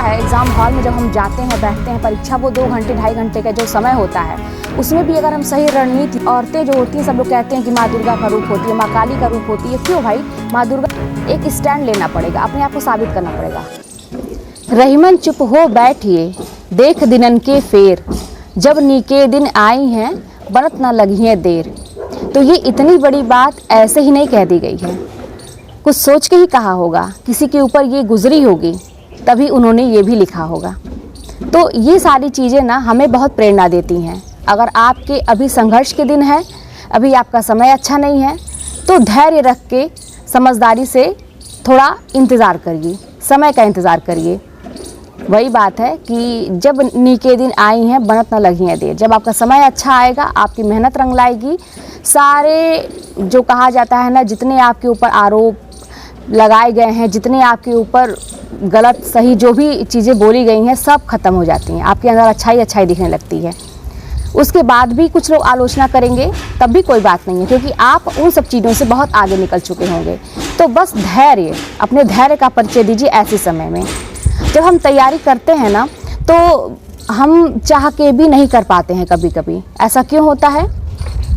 है exam hall में जब हम जाते हैं, बैठते हैं, परीक्षा वो 2 घंटे 2.5 घंटे का जो समय होता है, उसमें भी अगर हम सही रणनीति, औरतें जो होती हैं सब लोग कहते हैं कि माँ दुर्गा का रूप होती है, माँ काली का रूप होती है। क्यों भाई? माँ दुर्गा, एक स्टैंड लेना पड़ेगा, अपने आप को साबित करना पड़ेगा। रहीमन चुप हो बैठिए, देख दिनन के फेर, जब नीके दिन आई हैं बनत न लगी है देर। तो ये इतनी बड़ी बात ऐसे ही नहीं कह दी गई है, कुछ सोच के ही कहा होगा, किसी के ऊपर ये गुजरी होगी तभी उन्होंने ये भी लिखा होगा। तो ये सारी चीज़ें ना हमें बहुत प्रेरणा देती हैं। अगर आपके अभी संघर्ष के दिन है, अभी आपका समय अच्छा नहीं है, तो धैर्य रख के समझदारी से थोड़ा इंतज़ार करिए, समय का इंतज़ार करिए। वही बात है कि जब नीके दिन आई हैं बनत न लगी है देर। जब आपका समय अच्छा आएगा, आपकी मेहनत रंग लाएगी, सारे जो कहा जाता है ना, जितने आपके ऊपर आरोप लगाए गए हैं, जितने आपके ऊपर गलत सही जो भी चीज़ें बोली गई हैं, सब खत्म हो जाती हैं। आपके अंदर अच्छाई अच्छाई दिखने लगती है। उसके बाद भी कुछ लोग आलोचना करेंगे, तब भी कोई बात नहीं है, क्योंकि आप उन सब चीज़ों से बहुत आगे निकल चुके होंगे। तो बस धैर्य, अपने धैर्य का परिचय दीजिए ऐसे समय में। जब हम तैयारी करते हैं ना, तो हम चाह के भी नहीं कर पाते हैं। कभी कभी ऐसा क्यों होता है?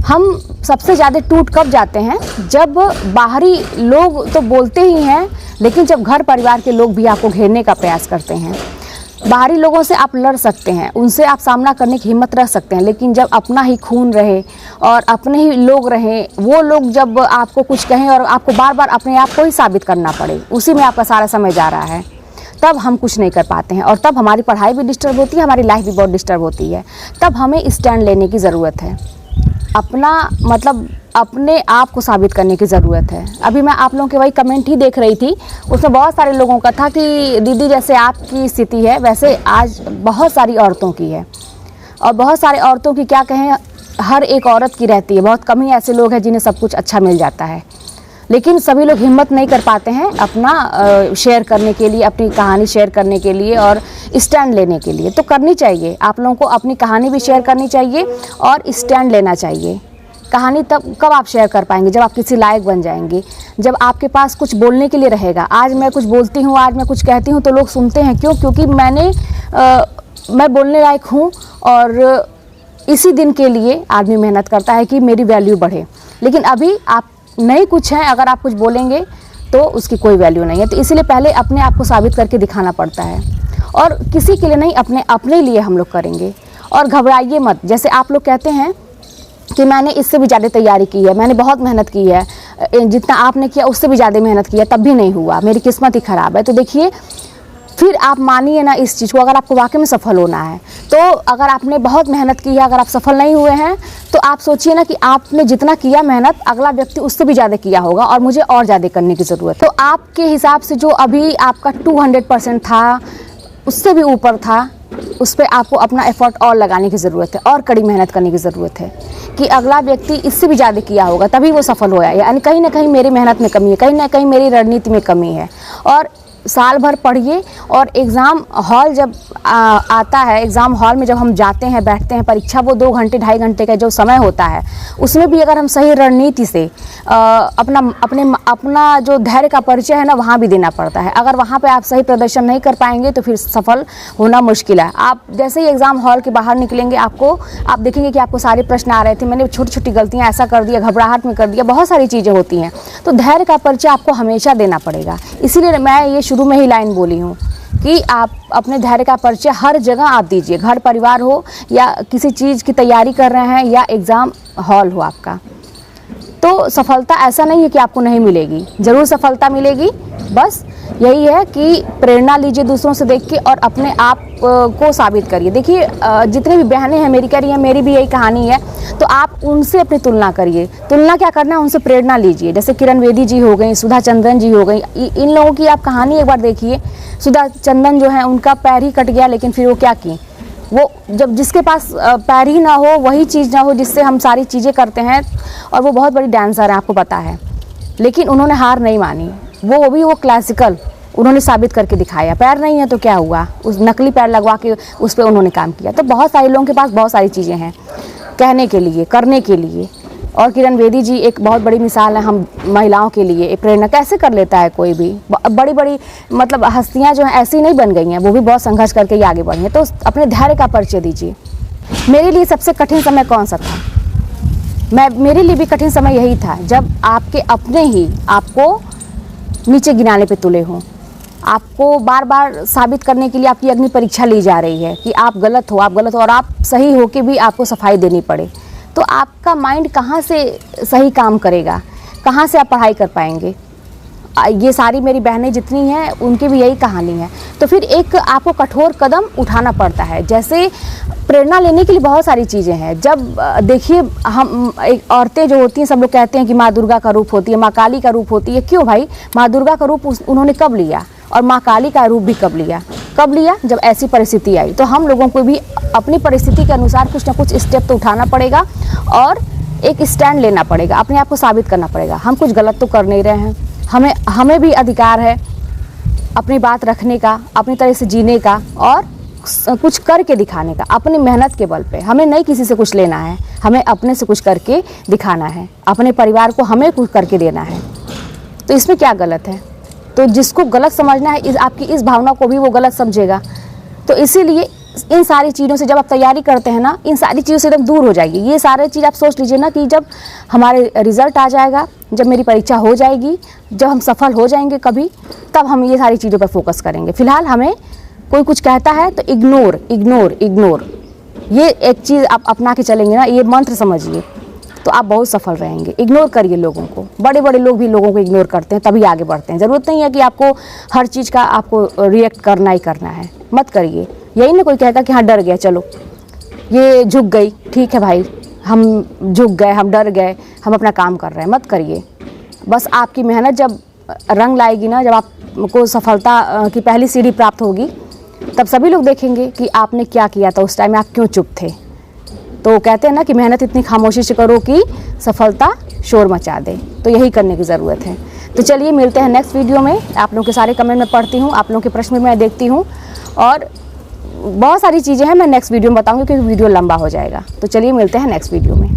हम सबसे ज़्यादा टूट कब जाते हैं? जब बाहरी लोग तो बोलते ही हैं, लेकिन जब घर परिवार के लोग भी आपको घेरने का प्रयास करते हैं। बाहरी लोगों से आप लड़ सकते हैं, उनसे आप सामना करने की हिम्मत रख सकते हैं, लेकिन जब अपना ही खून रहे और अपने ही लोग रहें, वो लोग जब आपको कुछ कहें और आपको बार बार अपने आप को ही साबित करना पड़े, उसी में आपका सारा समय जा रहा है, तब हम कुछ नहीं कर पाते हैं। और तब हमारी पढ़ाई भी डिस्टर्ब होती है, हमारी लाइफ भी बहुत डिस्टर्ब होती है। तब हमें स्टैंड लेने की ज़रूरत है, अपना मतलब अपने आप को साबित करने की ज़रूरत है। अभी मैं आप लोगों के वही कमेंट ही देख रही थी, उसमें बहुत सारे लोगों का था कि दीदी जैसे आपकी स्थिति है वैसे आज बहुत सारी औरतों की है। और बहुत सारे औरतों की क्या कहें, हर एक औरत की रहती है। बहुत कम ही ऐसे लोग हैं जिन्हें सब कुछ अच्छा मिल जाता है, लेकिन सभी लोग हिम्मत नहीं कर पाते हैं अपना शेयर करने के लिए, अपनी कहानी शेयर करने के लिए और स्टैंड लेने के लिए। तो करनी चाहिए, आप लोगों को अपनी कहानी भी शेयर करनी चाहिए और स्टैंड लेना चाहिए। कहानी तब कब आप शेयर कर पाएंगे? जब आप किसी लायक बन जाएंगे, जब आपके पास कुछ बोलने के लिए रहेगा। आज मैं कुछ बोलती हूँ, आज मैं कुछ कहती हूँ तो लोग सुनते हैं। क्यों? क्योंकि मैं बोलने लायक हूँ, और इसी दिन के लिए आदमी मेहनत करता है कि मेरी वैल्यू बढ़े। लेकिन अभी आप नहीं कुछ हैं, अगर आप कुछ बोलेंगे तो उसकी कोई वैल्यू नहीं है। तो इसलिए पहले अपने आप को साबित करके दिखाना पड़ता है, और किसी के लिए नहीं, अपने लिए हम लोग करेंगे। और घबराइए मत। जैसे आप लोग कहते हैं कि मैंने इससे भी ज़्यादा तैयारी की है, मैंने बहुत मेहनत की है, जितना आपने किया उससे भी ज़्यादा मेहनत की है, तब भी नहीं हुआ, मेरी किस्मत ही ख़राब है। तो देखिए, फिर आप मानिए ना इस चीज़ को। अगर आपको वाकई में सफल होना है, तो अगर आपने बहुत मेहनत की है, अगर आप सफल नहीं हुए हैं, तो आप सोचिए ना कि आपने जितना किया मेहनत, अगला व्यक्ति उससे भी ज़्यादा किया होगा और मुझे और ज़्यादा करने की ज़रूरत है। तो आपके हिसाब से जो अभी आपका 200% था, उससे भी ऊपर था, उस पर आपको अपना एफर्ट और लगाने की ज़रूरत है, और कड़ी मेहनत करने की ज़रूरत है कि अगला व्यक्ति इससे भी ज़्यादा किया होगा तभी वो सफल होया। यानी कहीं ना कहीं मेरी मेहनत में कमी है, कहीं ना कहीं मेरी रणनीति में कमी है। और साल भर पढ़िए, और एग्ज़ाम हॉल जब आता है, एग्ज़ाम हॉल में जब हम जाते हैं, बैठते हैं, परीक्षा वो 2 घंटे 2.5 घंटे का जो समय होता है, उसमें भी अगर हम सही रणनीति से अपना जो धैर्य का परिचय है ना, वहाँ भी देना पड़ता है। अगर वहाँ पे आप सही प्रदर्शन नहीं कर पाएंगे तो फिर सफल होना मुश्किल है। आप जैसे ही एग्ज़ाम हॉल के बाहर निकलेंगे, आप देखेंगे कि आपको सारे प्रश्न आ रहे थे, मैंने छोटी छोटी गलतियाँ ऐसा कर दिया, घबराहट में कर दिया, बहुत सारी चीज़ें होती हैं। तो धैर्य का परिचय आपको हमेशा देना पड़ेगा। इसीलिए मैं ये शुरू में ही लाइन बोली हूँ कि आप अपने धैर्य का परिचय हर जगह आप दीजिए, घर परिवार हो या किसी चीज़ की तैयारी कर रहे हैं या एग्ज़ाम हॉल हो आपका। तो सफलता ऐसा नहीं है कि आपको नहीं मिलेगी, ज़रूर सफलता मिलेगी। बस यही है कि प्रेरणा लीजिए दूसरों से देख के और अपने आप को साबित करिए। देखिए, जितनी भी बहनें हैं मेरी कह रही हैं, मेरी भी यही कहानी है, तो आप उनसे अपनी तुलना करिए। तुलना क्या करना है, उनसे प्रेरणा लीजिए। जैसे किरण बेदी जी हो गई, सुधा चंद्रन जी हो गई, इन लोगों की आप कहानी एक बार देखिए। सुधा चंद्रन जो है, उनका पैर ही कट गया, लेकिन फिर वो क्या की, वो जब जिसके पास पैर ही ना हो, वही चीज़ ना हो जिससे हम सारी चीज़ें करते हैं, और वो बहुत बड़ी डांसर है, आपको पता है, लेकिन उन्होंने हार नहीं मानी। वो क्लासिकल उन्होंने साबित करके दिखाया। पैर नहीं है तो क्या हुआ, उस नकली पैर लगवा के उस पर उन्होंने काम किया। तो बहुत सारे लोगों के पास बहुत सारी चीज़ें हैं कहने के लिए, करने के लिए, और किरण बेदी जी एक बहुत बड़ी मिसाल है हम महिलाओं के लिए, एक प्रेरणा। कैसे कर लेता है कोई भी, बड़ी बड़ी मतलब हस्तियां जो हैं ऐसी नहीं बन गई हैं, वो भी बहुत संघर्ष करके ही आगे बढ़ी हैं। तो अपने धैर्य का परिचय दीजिए। मेरे लिए सबसे कठिन समय कौन सा था? मेरे लिए भी कठिन समय यही था जब आपके अपने ही आपको नीचे गिराने पे तुले हों, आपको बार बार साबित करने के लिए आपकी अग्नि परीक्षा ली जा रही है कि आप गलत हो और आप सही हो के भी आपको सफाई देनी पड़े। तो आपका माइंड कहाँ से सही काम करेगा, कहाँ से आप पढ़ाई कर पाएंगे? ये सारी मेरी बहनें जितनी हैं उनकी भी यही कहानी है। तो फिर एक आपको कठोर कदम उठाना पड़ता है। जैसे प्रेरणा लेने के लिए बहुत सारी चीज़ें हैं। जब देखिए हम एक औरतें जो होती हैं, सब लोग कहते हैं कि माँ दुर्गा का रूप होती है, माँ काली का रूप होती है। क्यों भाई? माँ दुर्गा का रूप उन्होंने कब लिया और माँ काली का रूप भी कब लिया? जब ऐसी परिस्थिति आई। तो हम लोगों को भी अपनी परिस्थिति के अनुसार कुछ ना कुछ स्टेप तो उठाना पड़ेगा और एक स्टैंड लेना पड़ेगा, अपने आप को साबित करना पड़ेगा। हम कुछ गलत तो कर नहीं रहे हैं, हमें भी अधिकार है अपनी बात रखने का, अपनी तरह से जीने का और कुछ करके दिखाने का, अपनी मेहनत के बल पे। हमें नहीं किसी से कुछ लेना है, हमें अपने से कुछ करके दिखाना है, अपने परिवार को हमें कुछ करके देना है। तो इसमें क्या गलत है? तो जिसको गलत समझना है, आपकी इस भावना को भी वो गलत समझेगा। तो इसीलिए इन सारी चीज़ों से जब आप तैयारी करते हैं ना, इन सारी चीज़ों से एकदम दूर हो जाएगी। ये सारी चीज़ आप सोच लीजिए ना कि जब हमारे रिज़ल्ट आ जाएगा, जब मेरी परीक्षा हो जाएगी, जब हम सफल हो जाएंगे कभी, तब हम ये सारी चीज़ों पर फोकस करेंगे। फिलहाल हमें कोई कुछ कहता है तो इग्नोर, ये एक चीज़ आप अपना के चलेंगे ना, ये मंत्र समझिए, तो आप बहुत सफल रहेंगे। इग्नोर करिए लोगों को। बड़े बड़े लोग भी लोगों को इग्नोर करते हैं, तभी आगे बढ़ते हैं। ज़रूरत नहीं है कि आपको हर चीज़ का आपको रिएक्ट करना ही करना है, मत करिए। यही ना कोई कहेगा कि हाँ डर गया, चलो ये झुक गई, ठीक है भाई, हम झुक गए, हम डर गए, हम अपना काम कर रहे हैं, मत करिए। बस आपकी मेहनत जब रंग लाएगी ना, जब आपको सफलता की पहली सीढ़ी प्राप्त होगी, तब सभी लोग देखेंगे कि आपने क्या किया था उस टाइम में, आप क्यों चुप थे। तो कहते हैं ना कि मेहनत इतनी खामोशी से करो कि सफलता शोर मचा दे। तो यही करने की ज़रूरत है। तो चलिए मिलते हैं नेक्स्ट वीडियो में। आप लोगों के सारे कमेंट मैं पढ़ती हूँ, आप लोगों के प्रश्न मैं देखती हूँ और बहुत सारी चीज़ें हैं मैं नेक्स्ट वीडियो में बताऊँगी क्योंकि वीडियो लंबा हो जाएगा। तो चलिए मिलते हैं नेक्स्ट वीडियो में।